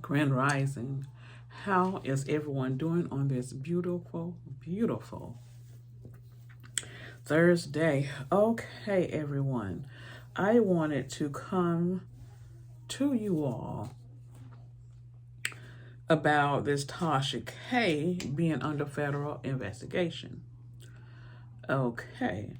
Grand Rising. How is everyone doing on this beautiful, beautiful Thursday? Okay, everyone. I wanted to come to you all about this Tashak being under federal investigation. Okay.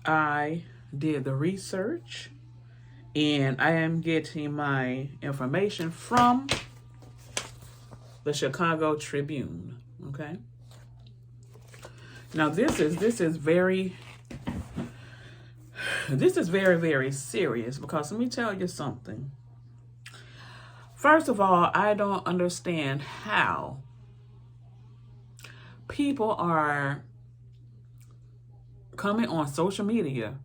I did the research and I am getting my information from the Chicago Tribune. Okay. Now this is very very serious, because let me tell you something. First of all, I don't understand how people are coming on social media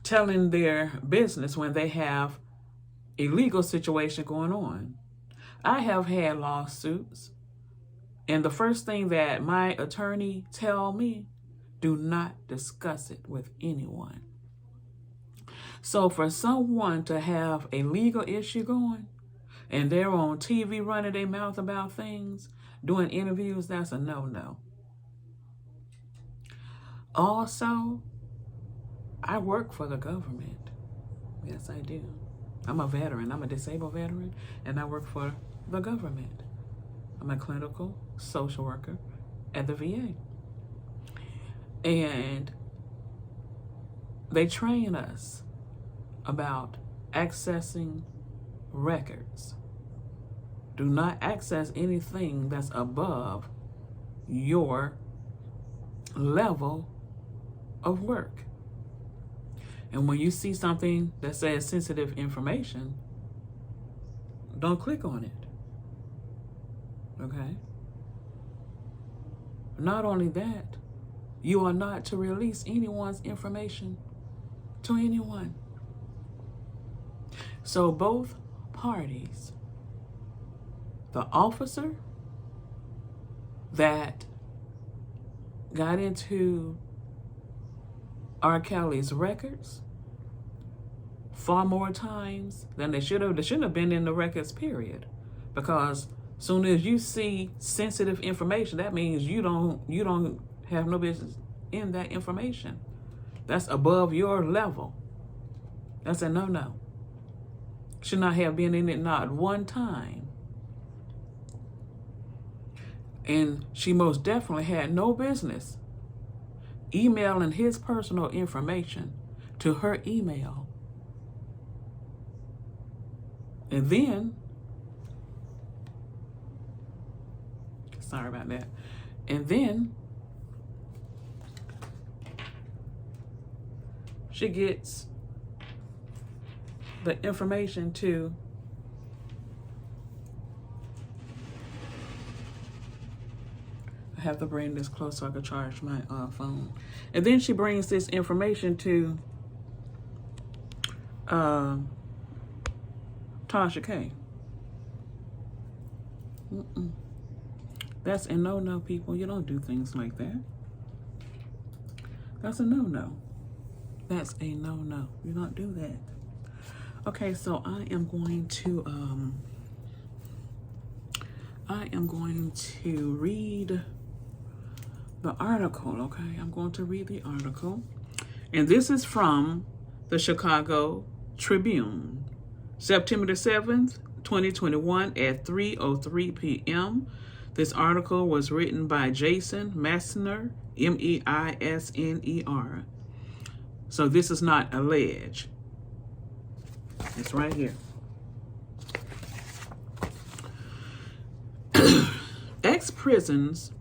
telling their business when they have a legal situation going on. I have had lawsuits, and the first thing that my attorney tell me, do not discuss it with anyone. So for someone to have a legal issue going and they're on TV running their mouth about things, doing interviews, that's a no-no. Also, I work for the government. Yes, I do. I'm a veteran. I'm a disabled veteran, and I work for the government. I'm a clinical social worker at the VA. And they train us about accessing records. Do not access anything that's above your level of work. And when you see something that says sensitive information, don't click on it. Okay? Not only that, you are not to release anyone's information to anyone. So both parties, the officer that got into R. Kelly's records far more times than they should have. They shouldn't have been in the records, period. Because soon as you see sensitive information, that means you don't have no business in that information. That's above your level. That's a no-no. Should not have been in it not one time. And she most definitely had no business emailing his personal information to her email. And then, sorry about that. And then she gets the information to I have to bring this close so I can charge my phone. And then she brings this information to Tasha K. That's a no-no, people. You don't do things like that. That's a no-no. That's a no-no. You don't do that. Okay, so I am going to read the article, okay? I'm going to read the article. And this is from the Chicago Tribune, September the 7th, 2021 at 3:03 p.m. This article was written by Jason Messner, Meisner. So this is not alleged. It's right here. Ex-prisons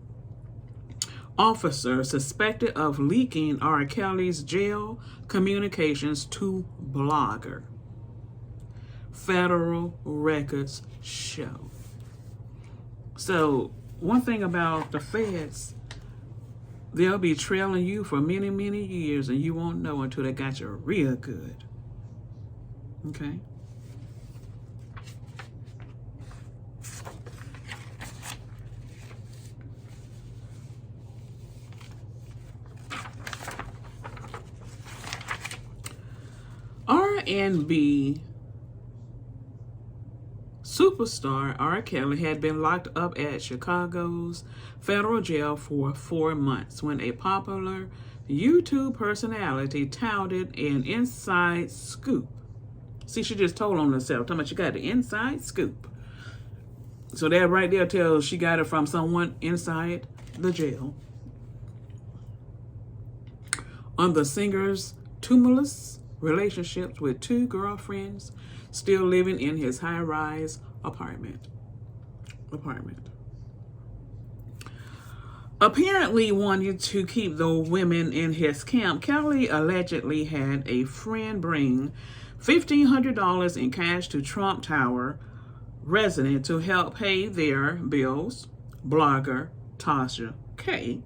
officer suspected of leaking R. Kelly's jail communications to blogger. Federal records show. So one thing about the feds, they'll be trailing you for many, many years and you won't know until they got you real good. Okay? R&B superstar R. Kelly had been locked up at Chicago's federal jail for 4 months when a popular YouTube personality touted an inside scoop. See, she just told on herself, talking about she got the inside scoop. So that right there tells she got it from someone inside the jail. On the singer's tumultuous relationships with 2 girlfriends still living in his high-rise apartment. Apparently wanting to keep the women in his camp, Kelly allegedly had a friend bring $1,500 in cash to Trump Tower resident to help pay their bills. Blogger Tashak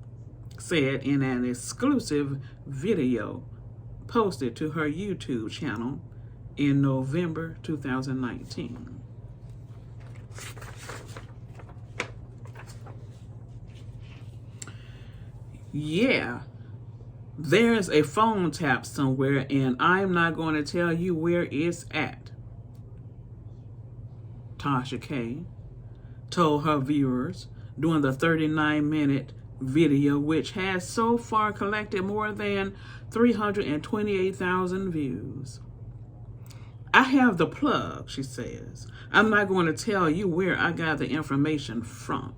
said in an exclusive video posted to her YouTube channel in November 2019. Yeah, there's a phone tap somewhere, and I'm not going to tell you where it's at, Tashak told her viewers during the 39-minute video, which has so far collected more than 328,000 views. I have the plug, she says. I'm not going to tell you where I got the information from,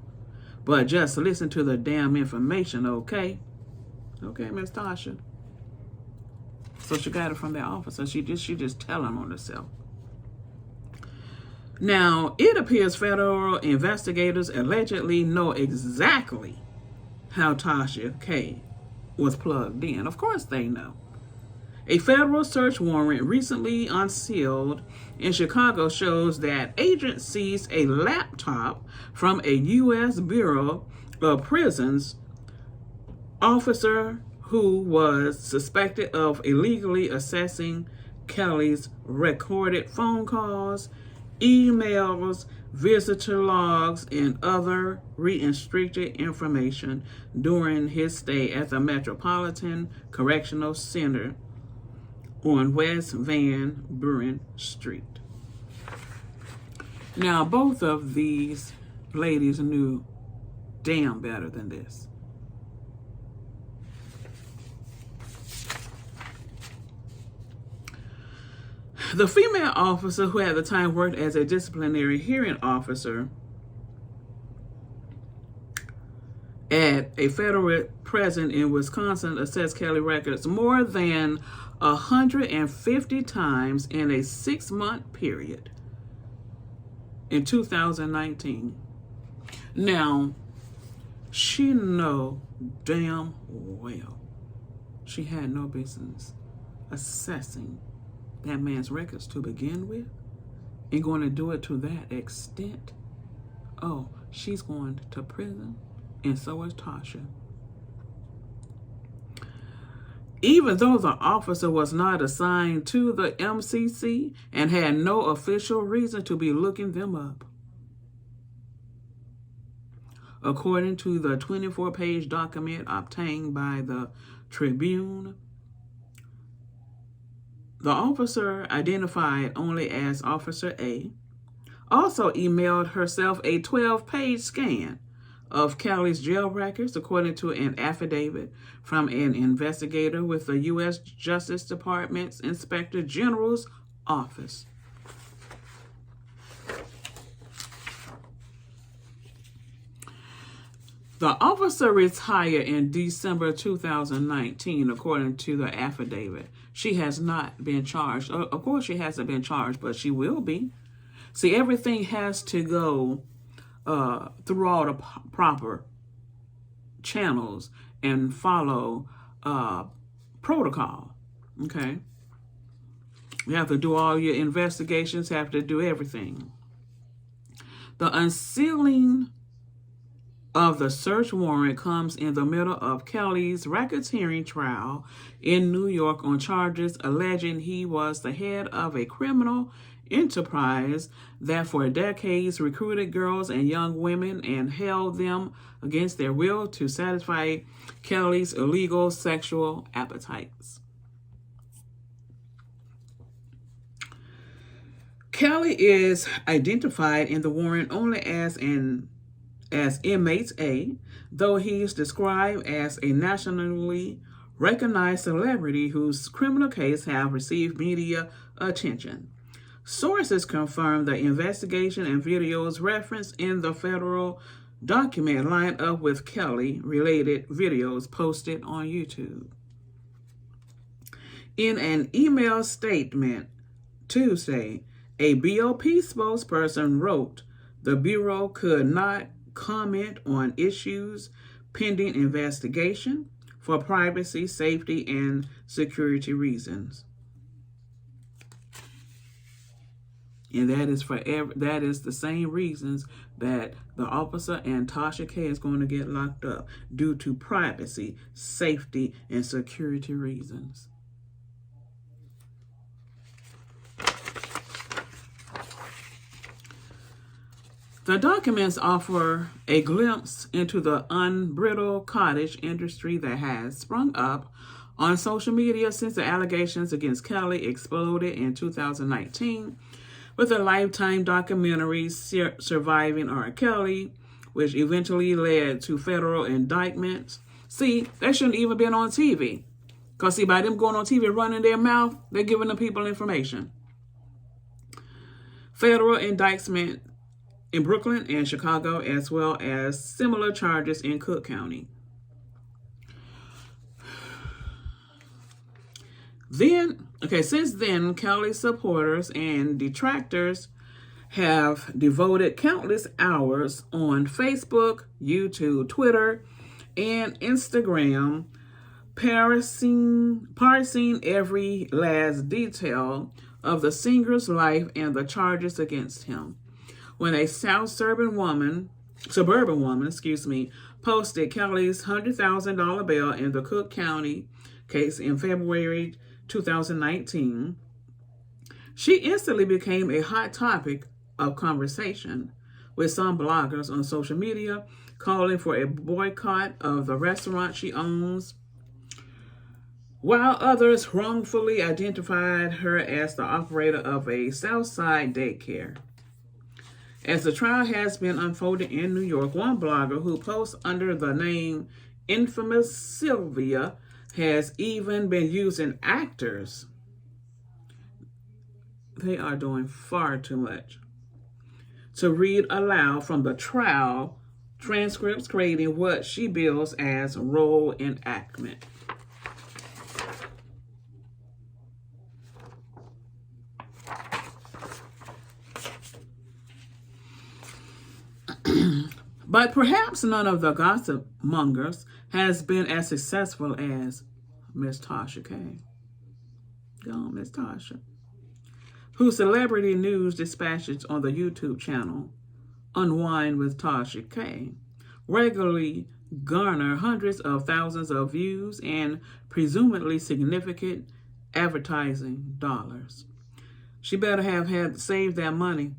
but just listen to the damn information, okay? Okay, Miss Tasha. So she got it from the officer. She just telling on herself. Now, it appears federal investigators allegedly know exactly how Tashak was plugged in. Of course they know. A federal search warrant recently unsealed in Chicago shows that agents seized a laptop from a U.S. Bureau of Prisons officer who was suspected of illegally accessing Kelly's recorded phone calls, emails, visitor logs, and other restricted information during his stay at the Metropolitan Correctional Center on West Van Buren Street. Now, both of these ladies knew damn better than this. The female officer, who at the time worked as a disciplinary hearing officer at a federal prison in Wisconsin, assessed Kelly records more than 150 times in a 6-month period in 2019. Now, she know damn well she had no business assessing that man's records to begin with, and going to do it to that extent. Oh, she's going to prison, and so is Tasha. Even though the officer was not assigned to the MCC and had no official reason to be looking them up. According to the 24-page document obtained by the Tribune, the officer, identified only as Officer A, also emailed herself a 12-page scan of Kelly's jail records, according to an affidavit from an investigator with the U.S. Justice Department's Inspector General's office. The officer retired in December 2019, according to the affidavit. She has not been charged. Of course, she hasn't been charged, but she will be. See, everything has to go through all the proper channels and follow protocol, okay? You have to do all your investigations, have to do everything. The unsealing of the search warrant comes in the middle of Kelly's racketeering trial in New York on charges alleging he was the head of a criminal enterprise that for decades recruited girls and young women and held them against their will to satisfy Kelly's illegal sexual appetites. Kelly is identified in the warrant only as inmate A, though he is described as a nationally recognized celebrity whose criminal case have received media attention. Sources confirm the investigation and videos referenced in the federal document line up with Kelly-related videos posted on YouTube. In an email statement Tuesday, a BOP spokesperson wrote the Bureau could not comment on issues pending investigation for privacy, safety, and security reasons. And that is the same reasons that the officer and Tashak is going to get locked up, due to privacy, safety, and security reasons. The documents offer a glimpse into the unbridled cottage industry that has sprung up on social media since the allegations against Kelly exploded in 2019 with a Lifetime documentary, Surviving R. Kelly, which eventually led to federal indictments. See, that shouldn't even been on TV. Because, see, by them going on TV running their mouth, they're giving the people information. Federal indictment in Brooklyn and Chicago, as well as similar charges in Cook County. Since then, Kelly's supporters and detractors have devoted countless hours on Facebook, YouTube, Twitter, and Instagram, parsing every last detail of the singer's life and the charges against him. When a suburban woman, posted Kelly's $100,000 bail in the Cook County case in February 2019, she instantly became a hot topic of conversation, with some bloggers on social media calling for a boycott of the restaurant she owns, while others wrongfully identified her as the operator of a Southside daycare. As the trial has been unfolding in New York, one blogger who posts under the name Infamous Sylvia has even been using actors. They are doing far too much. To read aloud from the trial transcripts, creating what she bills as role enactment. But perhaps none of the gossip mongers has been as successful as Miss Tashak. Go on, Miss Tasha. Whose celebrity news dispatches on the YouTube channel Unwind with Tashak K regularly garner hundreds of thousands of views and presumably significant advertising dollars. She better have had saved that money.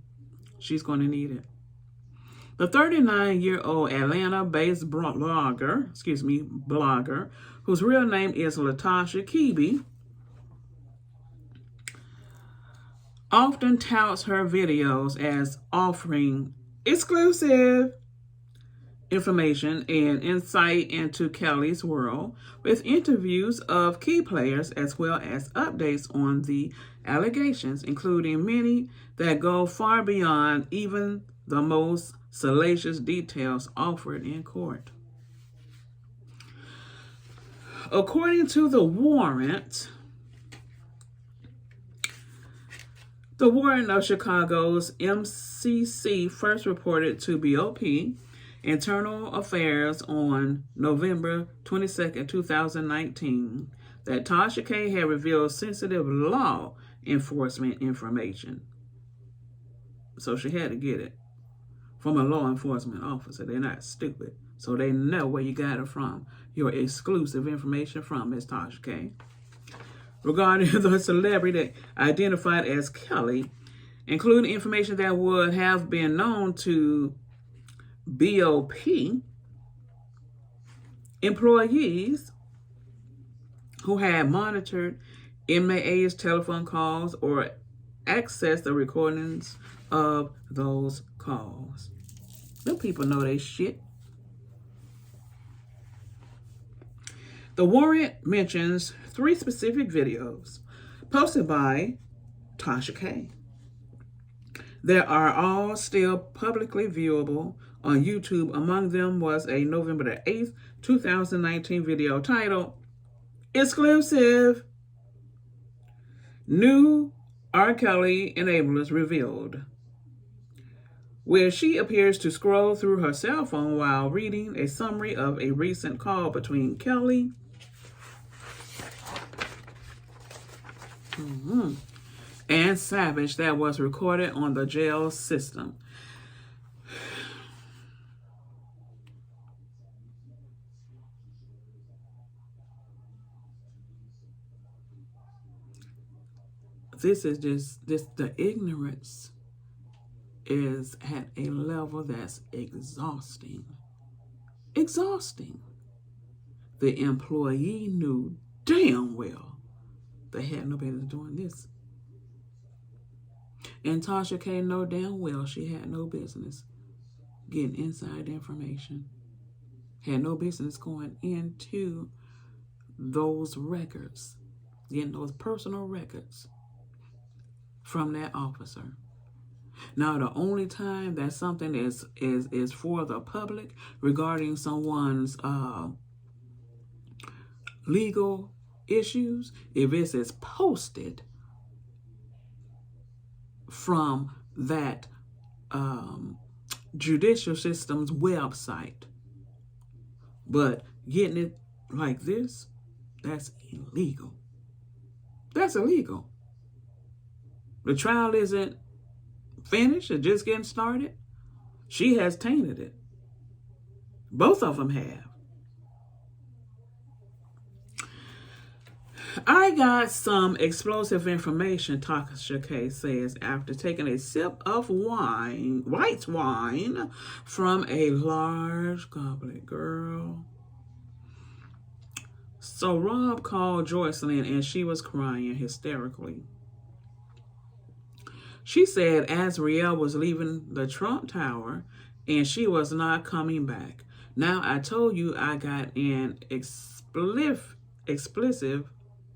She's going to need it. The 39-year-old Atlanta-based blogger, whose real name is Latasha Keeby, often touts her videos as offering exclusive information and insight into Kelly's world, with interviews of key players as well as updates on the allegations, including many that go far beyond even the most salacious details offered in court. According to the warrant of Chicago's MCC first reported to BOP Internal Affairs on November 22, 2019, that Tasha K had revealed sensitive law enforcement information. So she had to get it from a law enforcement officer. They're not stupid. So they know where you got it from. Your exclusive information from Ms. Tasha K. Regarding the celebrity identified as Kelly, including information that would have been known to BOP employees who had monitored inmate A's telephone calls or access the recordings of those calls. Them people know they shit. The warrant mentions 3 specific videos posted by Tashak. They are all still publicly viewable on YouTube. Among them was a November the 8th, 2019 video titled Exclusive New R. Kelly Enablers Revealed, where she appears to scroll through her cell phone while reading a summary of a recent call between Kelly and Savage that was recorded on the jail system. This is just the ignorance is at a level that's exhausting. Exhausting. The employee knew damn well they had no business doing this. And Tasha K know damn well she had no business getting inside information. Had no business going into those records, getting those personal records from that officer. Now, the only time that something is for the public regarding someone's legal issues, if it is posted from that judicial system's website. But getting it like this, that's illegal. That's illegal. The trial isn't finished, it's just getting started. She has tainted it. Both of them have. I got some explosive information, Tashak K says, after taking a sip of wine, white wine, from a large goblet. Girl. So Rob called Joycelyn and she was crying hysterically. She said Azriel was leaving the Trump Tower and she was not coming back. Now, I told you I got an explicit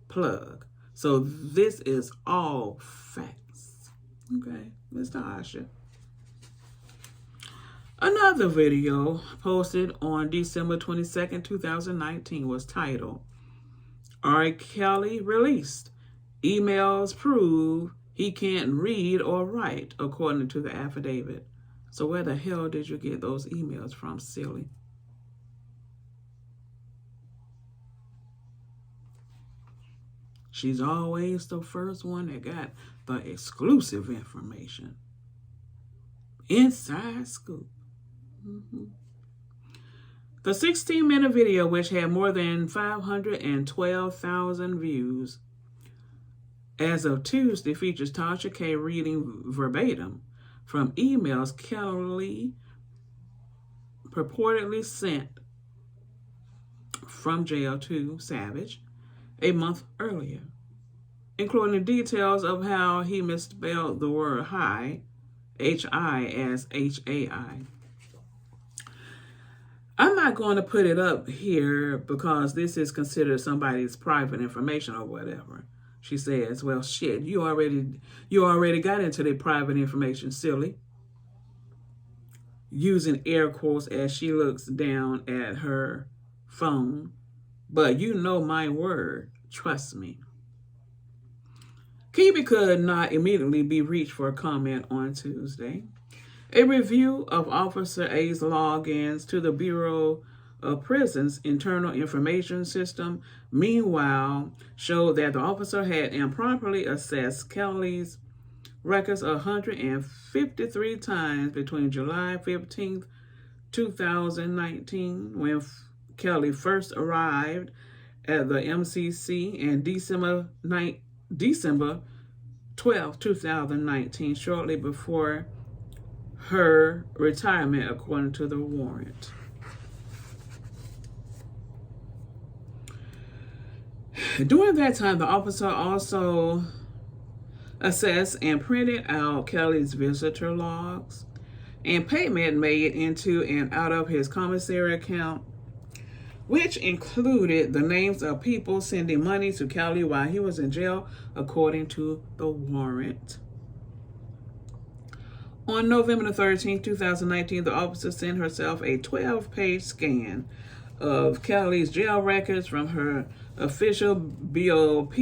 plug. So this is all facts. Okay, Mr. Asha. Another video posted on December 22nd, 2019 was titled, R. Kelly Released. Emails prove he can't read or write, according to the affidavit. So where the hell did you get those emails from, silly? She's always the first one that got the exclusive information. Inside scoop. The 16-minute video, which had more than 512,000 views as of Tuesday, features Tasha K reading verbatim from emails Kelly purportedly sent from jail to Savage a month earlier, including details of how he misspelled the word high, H-I, as H-A-I. I'm not going to put it up here because this is considered somebody's private information or whatever. She says, well, shit, you already got into their private information, silly. Using air quotes as she looks down at her phone. But you know my word. Trust me. Kibi could not immediately be reached for a comment on Tuesday. A review of Officer A's logins to the Bureau of Prisons internal information system, meanwhile, showed that the officer had improperly accessed Kelly's records 153 times between July 15th, 2019, when Kelly first arrived at the MCC, and December 12th, 2019, shortly before her retirement, according to the warrant. During that time, the officer also assessed and printed out Kelly's visitor logs, and payment made into and out of his commissary account, which included the names of people sending money to Kelly while he was in jail, according to the warrant. On November 13, 2019, the officer sent herself a 12-page scan of Kelly's jail records from her official BOP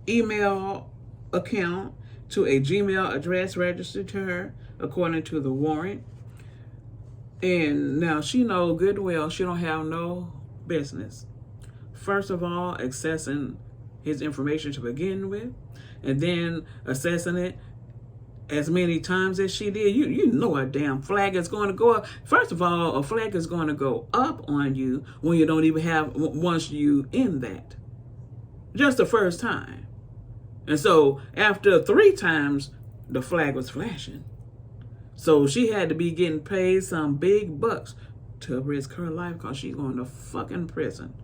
email account to a Gmail address registered to her, according to the warrant. And now she knows good well she don't have no business, first of all, accessing his information to begin with, and then accessing it as many times as she did. You know a damn flag is going to go up. First of all, a flag is going to go up on you when you don't even have, once you in that. Just the first time. And so after 3 times, the flag was flashing. So she had to be getting paid some big bucks to risk her life because she's going to fucking prison.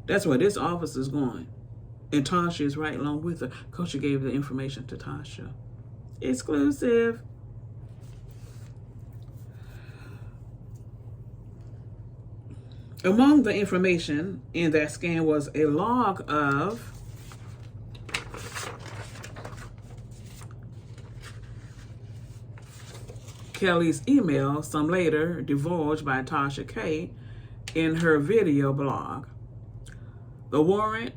That's where this officer's going. And Tasha is right along with her because she gave the information to Tasha. Exclusive. Among the information in that scan was a log of Kelly's email, some later divulged by Tasha K in her video blog. The warrant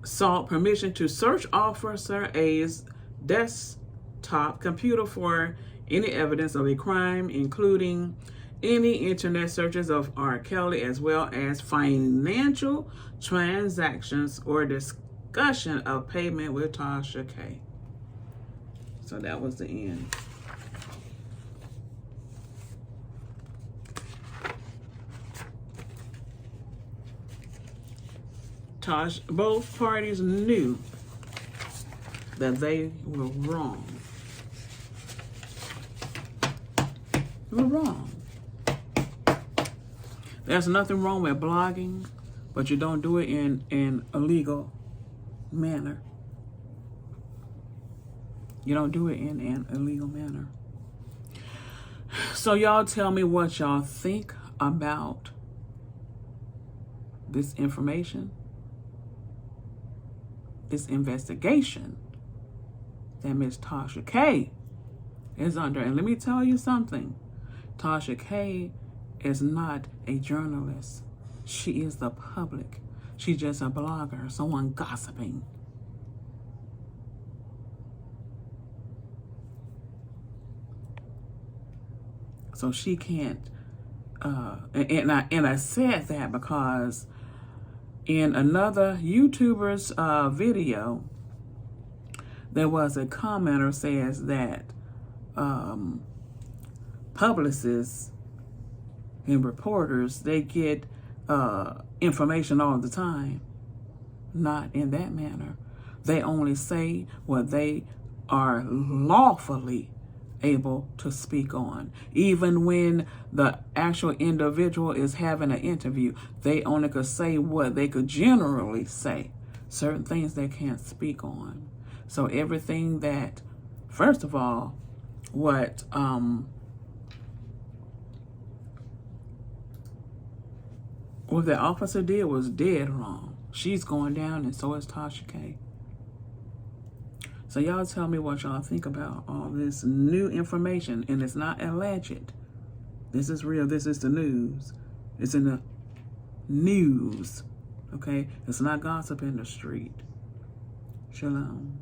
sought permission to search Officer A's desktop computer for any evidence of a crime, including any internet searches of R. Kelly, as well as financial transactions or discussion of payment with Tasha K. So that was the end. Both parties knew that they were wrong. They were wrong. There's nothing wrong with blogging, but you don't do it in a legal manner. You don't do it in an illegal manner. So y'all tell me what y'all think about this information, this investigation that Miss Tasha K is under. And let me tell you something. Tasha K is not a journalist. She is the public. She's just a blogger, someone gossiping. So she can't, and I said that because in another YouTuber's video, there was a commenter says that publicists and reporters, they get information all the time. Not in that manner. They only say what they are lawfully able to speak on. Even when the actual individual is having an interview, they only could say what they could generally say. Certain things they can't speak on. So everything that, first of all, what the officer did was dead wrong. She's going down, and so is Tasha K. So y'all tell me what y'all think about all this new information. And it's not alleged. This is real. This is the news. It's in the news. Okay? It's not gossip in the street. Shalom.